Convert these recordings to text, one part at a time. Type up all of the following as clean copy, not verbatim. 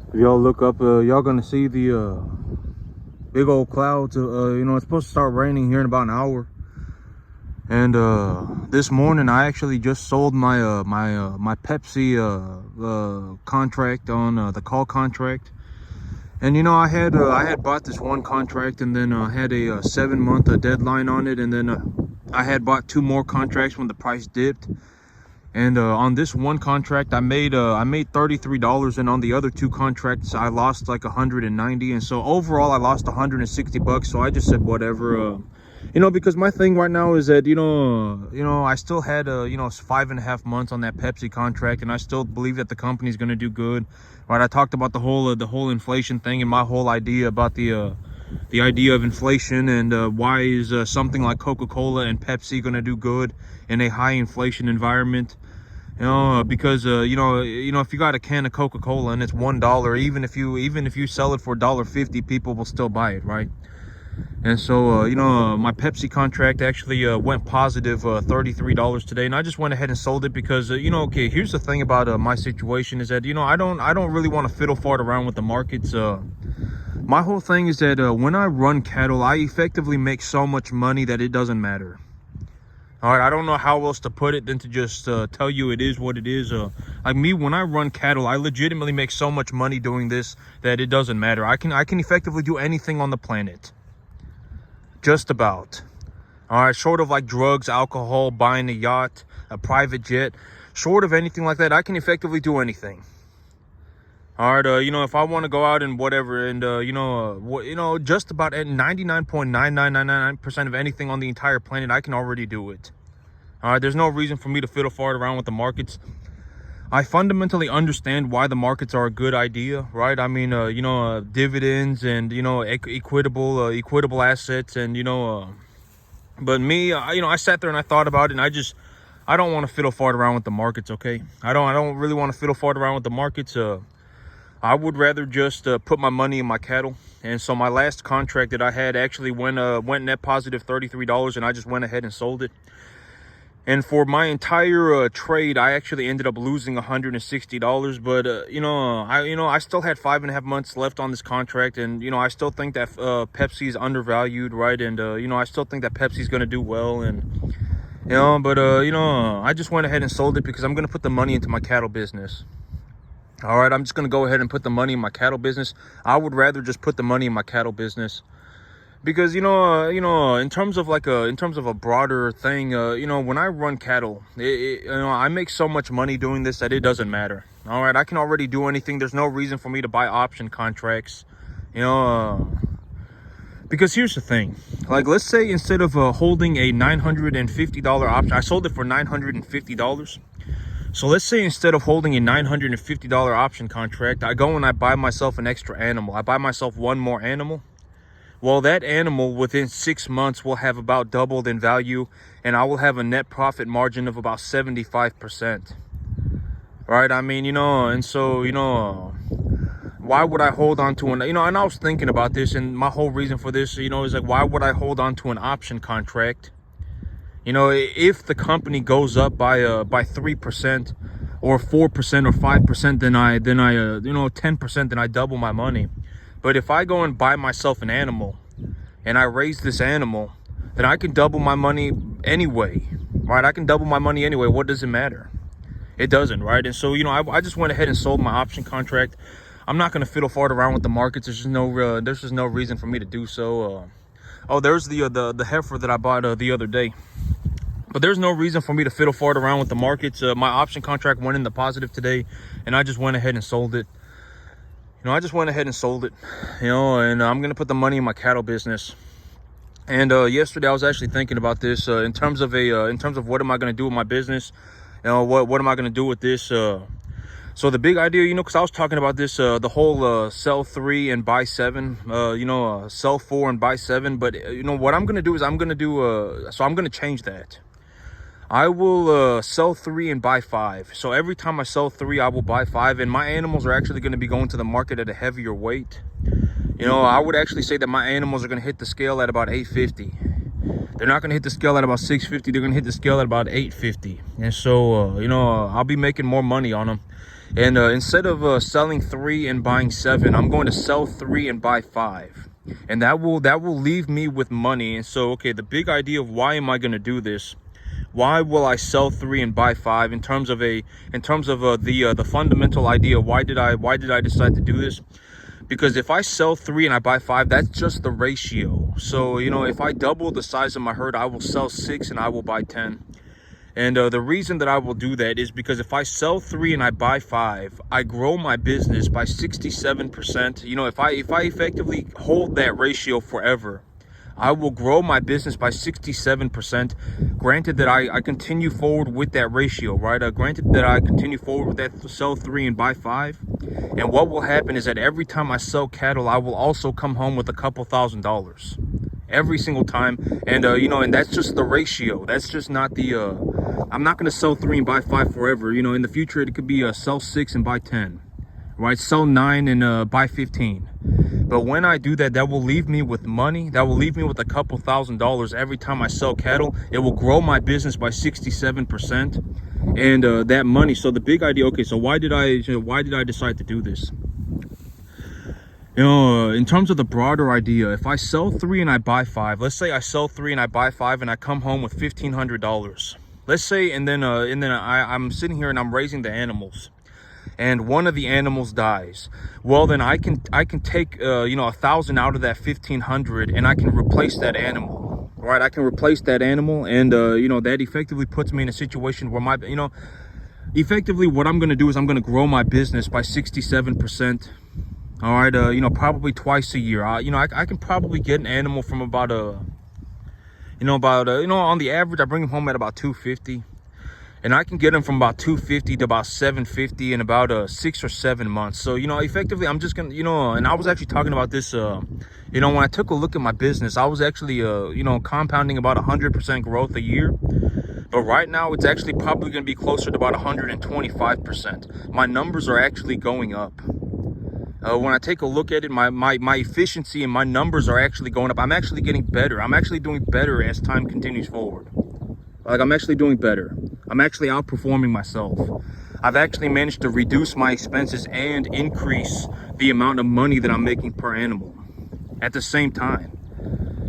If y'all look up, y'all gonna see the big old clouds. You know, it's supposed to start raining here in about an hour. And this morning I actually just sold my my Pepsi contract on the call contract. And you know, I had bought this one contract, and then had a 7-month deadline on it, and then I had bought 2 more contracts when the price dipped. And on this one contract I made $33, and on the other 2 contracts I lost like 190, and so overall I lost 160 bucks. So I just said whatever, you know, because my thing right now is that you know I still had you know, 5.5 months on that Pepsi contract, and I still believe that the company's going to do good, right? I talked about the whole inflation thing, and my whole idea about the idea of inflation, and why is something like Coca-Cola and Pepsi going to do good in a high inflation environment. You know, because you know, if you got a can of Coca-Cola and it's $1, even if you sell it for $1.50, people will still buy it, right? And so you know, my Pepsi contract actually went positive $33 today, and I just went ahead and sold it because you know, okay, here's the thing about my situation is that, you know, I don't really want to fiddle fart around with the markets. My whole thing is that when I run cattle, I effectively make so much money that it doesn't matter. All right, I don't know how else to put it than to just tell you it is what it is. Like me, when I run cattle, I legitimately make so much money doing this that it doesn't matter. I can effectively do anything on the planet, just about. All right, short of like drugs, alcohol, buying a yacht, a private jet, short of anything like that, I can effectively do anything. All right, you know, if I want to go out and whatever, and you know, just about 99.9999% of anything on the entire planet, I can already do it. All right, there's no reason for me to fiddle fart around with the markets. I fundamentally understand why the markets are a good idea, right? I mean, you know, dividends and, you know, equitable assets, and you know, but me, you know, I sat there and I thought about it, and I don't want to fiddle fart around with the markets. Okay, I don't really want to fiddle fart around with the markets. I would rather just put my money in my cattle. And so my last contract that I had actually went net positive $33, and I just went ahead and sold it. And for my entire trade, I actually ended up losing $160. But you know, I still had 5.5 months left on this contract, and you know, I still think that Pepsi is undervalued, right? And you know, I still think that Pepsi is going to do well, and you know, but you know, I just went ahead and sold it because I'm going to put the money into my cattle business. All right, I'm just going to go ahead and put the money in my cattle business. I would rather just put the money in my cattle business because, you know, in terms of a broader thing, you know, when I run cattle, you know, I make so much money doing this that it doesn't matter. All right, I can already do anything. There's no reason for me to buy option contracts, you know, because here's the thing. Like, let's say instead of holding a $950 option, I sold it for $950. So let's say instead of holding a $950 option contract, I go and I buy myself an extra animal. I buy myself one more animal. Well, that animal within 6 months will have about doubled in value, and I will have a net profit margin of about 75%. Right? I mean, you know, and so, you know, why would I hold on to an, you know, and I was thinking about this, and my whole reason for this, you know, is like, why would I hold on to an option contract? You know, if the company goes up by 3% or 4% or 5%, then I you know, 10%, then I double my money. But if I go and buy myself an animal and I raise this animal, then I can double my money anyway, right? I can double my money anyway. What does it matter? It doesn't, right? And so, you know, I just went ahead and sold my option contract. I'm not going to fiddle fart around with the markets. There's just no reason for me to do so. Oh, there's the heifer that I bought the other day. But there's no reason for me to fiddle fart around with the markets. My option contract went in the positive today, and I just went ahead and sold it. You know, I just went ahead and sold it, you know, and I'm going to put the money in my cattle business. And yesterday I was actually thinking about this in terms of what am I going to do with my business? You know, what am I going to do with this? So the big idea, you know, because I was talking about this, the whole sell 3 and buy 7, you know, sell 4 and buy 7. But, you know, what I'm going to do is I'm going to change that. I will sell 3 and buy 5. So every time I sell 3, I will buy 5. And my animals are actually going to be going to the market at a heavier weight. You know, I would actually say that my animals are going to hit the scale at about 850. They're not going to hit the scale at about 650. They're going to hit the scale at about 850. And so, you know, I'll be making more money on them. And instead of selling 3 and buying 7, I'm going to sell 3 and buy 5. And that will leave me with money. And so, okay, the big idea of why am I going to do this? Why will I sell 3 and buy 5? In terms of the fundamental idea, why did I decide to do this? Because if I sell 3 and I buy 5, that's just the ratio. So, you know, if I double the size of my herd, I will sell 6 and I will buy 10. And the reason that I will do that is because if I sell 3 and I buy 5, I grow my business by 67%. You know, if I effectively hold that ratio forever, I will grow my business by 67%. Granted that I continue forward with that ratio, right? Granted that I continue forward with that sell 3 and buy 5. And what will happen is that every time I sell cattle, I will also come home with a couple $1,000s. Every single time. And you know, and that's just the ratio. That's just not the I'm not going to sell 3 and buy 5 forever. You know, in the future it could be sell 6 and buy 10, right? Sell 9 and buy 15. But when I do that, that will leave me with money. That will leave me with a couple $1,000s every time I sell cattle. It will grow my business by 67%. And that money, so the big idea, okay, so why did I decide to do this? You know, in terms of the broader idea, if I sell 3 and I buy 5, let's say I sell 3 and I buy 5 and I come home with $1,500. Let's say, and then I'm sitting here and I'm raising the animals, and one of the animals dies. Well, then I can take you know, 1,000 out of that 1,500, and I can replace that animal, right? I can replace that animal, and you know, that effectively puts me in a situation where my, you know, effectively what I'm going to do is I'm going to grow my business by 67%. All right, you know, probably twice a year. You know, I can probably get an animal from about you know, on the average, I bring them home at about 250, and I can get them from about 250 to about 750 in about 6 or 7 months. So, you know, effectively, I'm just gonna, you know, and I was actually talking about this, you know, when I took a look at my business, I was actually, you know, compounding about 100% growth a year. But right now, it's actually probably going to be closer to about 125%. My numbers are actually going up. When I take a look at it, my efficiency and my numbers are actually going up. I'm actually getting better. I'm actually doing better as time continues forward. Like, I'm actually doing better. I'm actually outperforming myself. I've actually managed to reduce my expenses and increase the amount of money that I'm making per animal at the same time.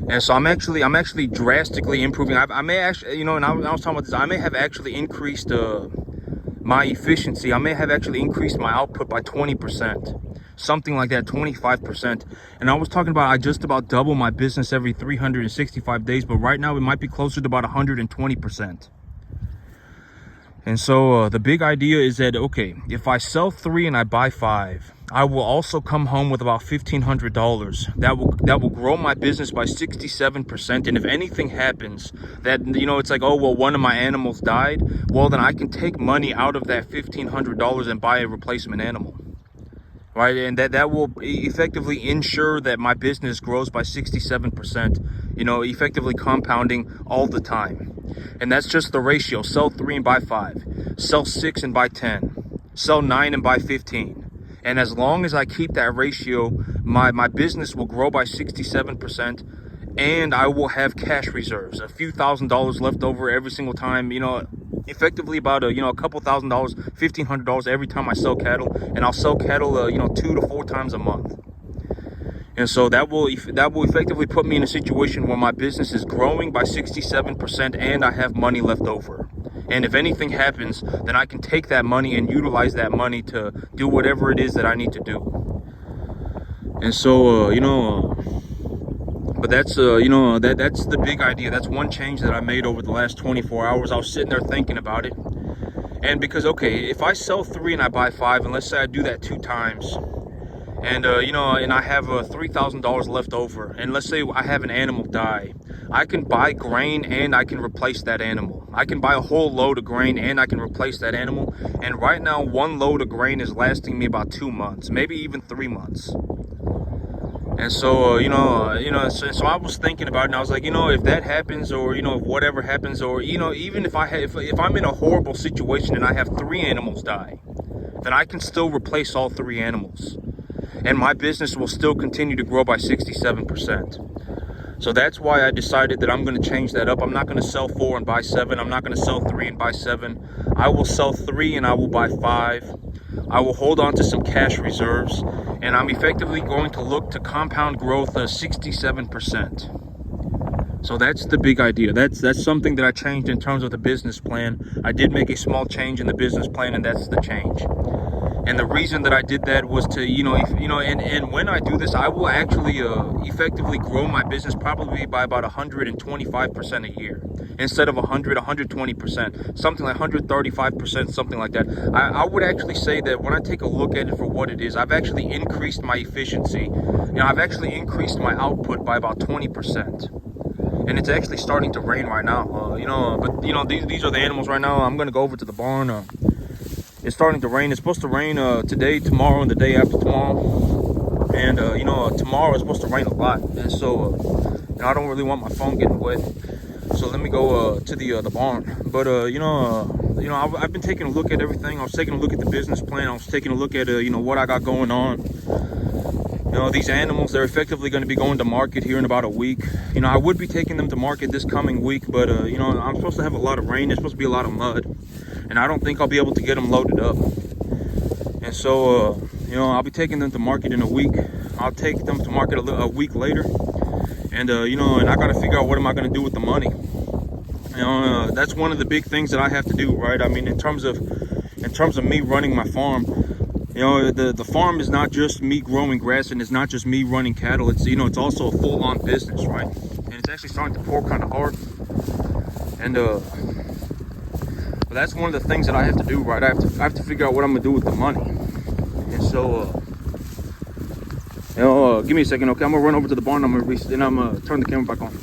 And so I'm actually drastically improving. I may actually, you know, and I was talking about this, I may have actually increased my efficiency. I may have actually increased my output by 20%. Something like that, 25%. And I was talking about I just about double my business every 365 days, but right now it might be closer to about 120%. And so the big idea is that, okay, if I sell 3 and I buy 5, I will also come home with about $1,500. That will grow my business by 67%. And if anything happens that, you know, it's like, oh, well, one of my animals died, well, then I can take money out of that $1,500 and buy a replacement animal. Right, and that will effectively ensure that my business grows by 67%, you know, effectively compounding all the time. And that's just the ratio. Sell 3 and buy 5, sell 6 and buy 10, sell 9 and buy 15. And as long as I keep that ratio, my business will grow by 67%, and I will have cash reserves, a few $1,000s left over every single time, you know, effectively about you know, a couple $1,000s, $1,500 every time I sell cattle. And I'll sell cattle you know, 2 to 4 times a month. And so that will effectively put me in a situation where my business is growing by 67% and I have money left over. And if anything happens, then I can take that money and utilize that money to do whatever it is that I need to do. And so you know, but that's you know, that's the big idea. That's one change that I made over the last 24 hours. I was sitting there thinking about it. And because, okay, if I sell 3 and I buy 5, and let's say I do that 2 times, and you know, and I have $3,000 left over, and let's say I have an animal die, I can buy grain and I can replace that animal. I can buy a whole load of grain and I can replace that animal. And right now, 1 load of grain is lasting me about 2 months, maybe even 3 months. And so, you know, so I was thinking about it, and I was like, you know, if that happens, or, you know, if whatever happens, or, you know, even if I'm in a horrible situation and I have 3 animals die, then I can still replace all 3 animals. And my business will still continue to grow by 67%. So that's why I decided that I'm going to change that up. I'm not going to sell 4 and buy 7. I'm not going to sell 3 and buy 7. I will sell 3 and I will buy 5. I will hold on to some cash reserves, and I'm effectively going to look to compound growth 67%. So that's the big idea. That's something that I changed in terms of the business plan. I did make a small change in the business plan, and that's the change. And the reason that I did that was to, and when I do this, I will actually effectively grow my business probably by about 125% a year. Instead of 120%, something like 135%, something like that. I would actually say that when I take a look at it for what it is, I've actually increased my efficiency. I've actually increased my output by about 20%. And it's actually starting to rain right now. These are the animals right now. I'm gonna go over to the barn. It's starting to rain. It's supposed to rain today, tomorrow, and the day after tomorrow. And tomorrow it's supposed to rain a lot. And so, I don't really want my phone getting wet. So let me go to the barn. But I've been taking a look at everything. I was taking a look at the business plan. I was taking a look at what I got going on. These animals, they're effectively going to be going to market here in about a week. I would be taking them to market this coming week, but I'm supposed to have a lot of rain. There's supposed to be a lot of mud, and I don't think I'll be able to get them loaded up. And so I'll be taking them to market in a week. I'll take them to market a week later, and and I got to figure out what am I going to do with the money. That's one of the big things that I have to do, right? I mean, in terms of me running my farm, the farm is not just me growing grass, and it's not just me running cattle. It's it's also a full-on business, right? And it's actually starting to pour kind of hard. And but that's one of the things that I have to do, right? I have to figure out what I'm gonna do with the money. And so give me a second, okay? I'm gonna run over to the barn. I'm gonna turn the camera back on.